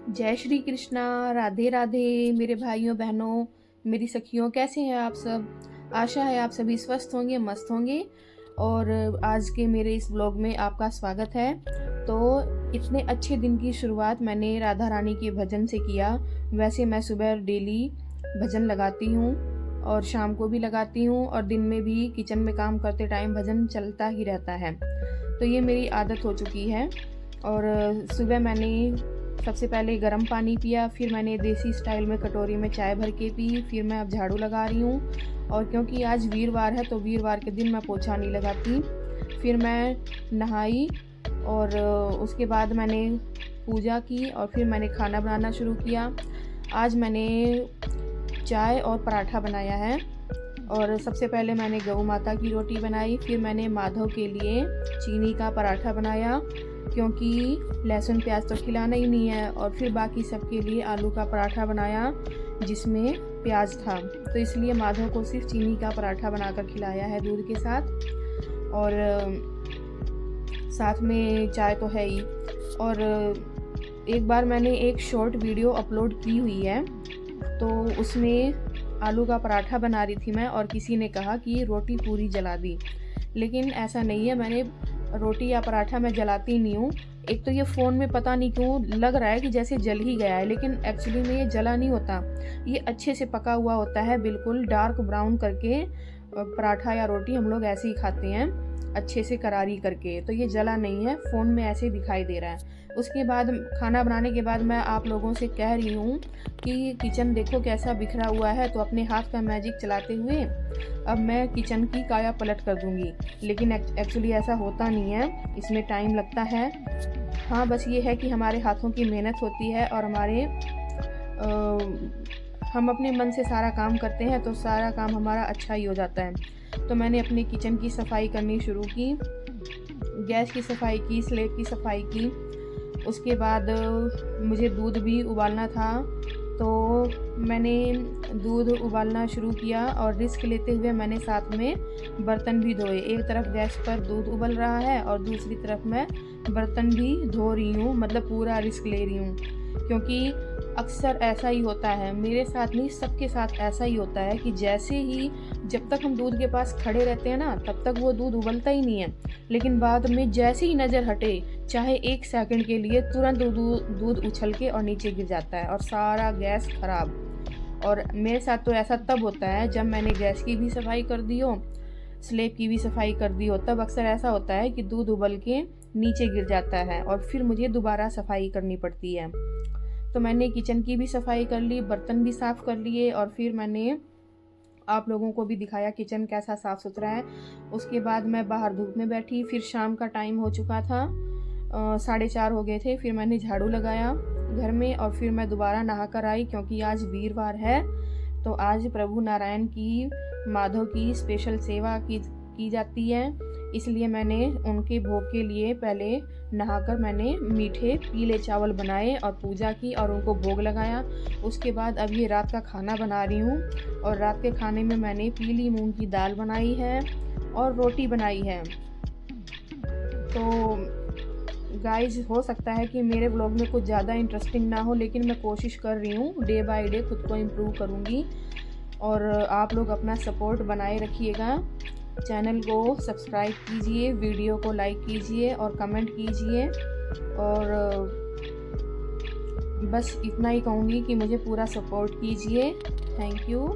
जय श्री कृष्णा। राधे राधे मेरे भाइयों बहनों, मेरी सखियों, कैसे हैं आप सब। आशा है आप सभी स्वस्थ होंगे, मस्त होंगे। और आज के मेरे इस व्लॉग में आपका स्वागत है। तो इतने अच्छे दिन की शुरुआत मैंने राधा रानी के भजन से किया। वैसे मैं सुबह डेली भजन लगाती हूँ और शाम को भी लगाती हूँ, और दिन में भी किचन में काम करते टाइम भजन चलता ही रहता है। तो ये मेरी आदत हो चुकी है। और सुबह मैंने सबसे पहले गर्म पानी पिया, फिर मैंने देसी स्टाइल में कटोरी में चाय भर के पी, फिर मैं अब झाड़ू लगा रही हूँ। और क्योंकि आज वीरवार है तो वीरवार के दिन मैं पोछा नहीं लगाती। फिर मैं नहाई और उसके बाद मैंने पूजा की और फिर मैंने खाना बनाना शुरू किया। आज मैंने चाय और पराठा बनाया है। और सबसे पहले मैंने गऊ माता की रोटी बनाई, फिर मैंने माधव के लिए चीनी का पराठा बनाया क्योंकि लहसुन प्याज तो खिलाना ही नहीं है। और फिर बाकी सबके लिए आलू का पराठा बनाया जिसमें प्याज था, तो इसलिए माधव को सिर्फ चीनी का पराठा बनाकर खिलाया है दूध के साथ। और साथ में चाय तो है ही। और एक बार मैंने एक शॉर्ट वीडियो अपलोड की हुई है, तो उसमें आलू का पराठा बना रही थी मैं, और किसी ने कहा कि रोटी पूरी जला दी। लेकिन ऐसा नहीं है, मैंने रोटी या पराठा मैं जलाती नहीं हूँ। एक तो ये फ़ोन में पता नहीं क्यों लग रहा है कि जैसे जल ही गया है, लेकिन एक्चुअली में ये जला नहीं होता। ये अच्छे से पका हुआ होता है, बिल्कुल डार्क ब्राउन करके। पराठा या रोटी हम लोग ऐसे ही खाते हैं, अच्छे से करारी करके। तो ये जला नहीं है, फ़ोन में ऐसे दिखाई दे रहा है। उसके बाद खाना बनाने के बाद मैं आप लोगों से कह रही हूँ कि किचन देखो कैसा बिखरा हुआ है। तो अपने हाथ का मैजिक चलाते हुए अब मैं किचन की काया पलट कर दूँगी। लेकिन एक्चुअली ऐसा होता नहीं है, इसमें टाइम लगता है। हाँ, बस ये है कि हमारे हाथों की मेहनत होती है और हम अपने मन से सारा काम करते हैं तो सारा काम हमारा अच्छा ही हो जाता है। तो मैंने अपने किचन की सफाई करनी शुरू की, गैस की सफाई की, स्लेब की सफाई की। उसके बाद मुझे दूध भी उबालना था, तो मैंने दूध उबालना शुरू किया और रिस्क लेते हुए मैंने साथ में बर्तन भी धोए। एक तरफ गैस पर दूध उबल रहा है और दूसरी तरफ मैं बर्तन भी धो रही हूँ, मतलब पूरा रिस्क ले रही हूँ। क्योंकि अक्सर ऐसा ही होता है, मेरे साथ नहीं सबके साथ ऐसा ही होता है कि जैसे ही जब तक हम दूध के पास खड़े रहते हैं ना, तब तक वो दूध उबलता ही नहीं है। लेकिन बाद में जैसे ही नज़र हटे, चाहे 1 सेकंड के लिए, तुरंत दूध उछल के और नीचे गिर जाता है और सारा गैस खराब। और मेरे साथ तो ऐसा तब होता है जब मैंने गैस की भी सफाई कर दी हो, स्लेब की भी सफाई कर दी हो। तब अक्सर ऐसा होता है कि दूध उबल के नीचे गिर जाता है और फिर मुझे दोबारा सफाई करनी पड़ती है। तो मैंने किचन की भी सफाई कर ली, बर्तन भी साफ़ कर लिए, और फिर मैंने आप लोगों को भी दिखाया किचन कैसा साफ़ सुथरा है। उसके बाद मैं बाहर धूप में बैठी, फिर शाम का टाइम हो चुका था, 4:30 हो गए थे। फिर मैंने झाड़ू लगाया घर में और फिर मैं दोबारा नहा कर आई क्योंकि आज वीरवार है। तो आज प्रभु नारायण की, माधव की स्पेशल सेवा की जाती है, इसलिए मैंने उनके भोग के लिए पहले नहाकर मैंने मीठे पीले चावल बनाए और पूजा की और उनको भोग लगाया। उसके बाद अब ये रात का खाना बना रही हूँ, और रात के खाने में मैंने पीली मूंग की दाल बनाई है और रोटी बनाई है। तो गाइज, हो सकता है कि मेरे ब्लॉग में कुछ ज़्यादा इंटरेस्टिंग ना हो, लेकिन मैं कोशिश कर रही हूँ, डे बाय डे खुद को इम्प्रूव करूँगी। और आप लोग अपना सपोर्ट बनाए रखिएगा। चैनल को सब्सक्राइब कीजिए, वीडियो को लाइक कीजिए और कमेंट कीजिए। और बस इतना ही कहूँगी कि मुझे पूरा सपोर्ट कीजिए। Thank you.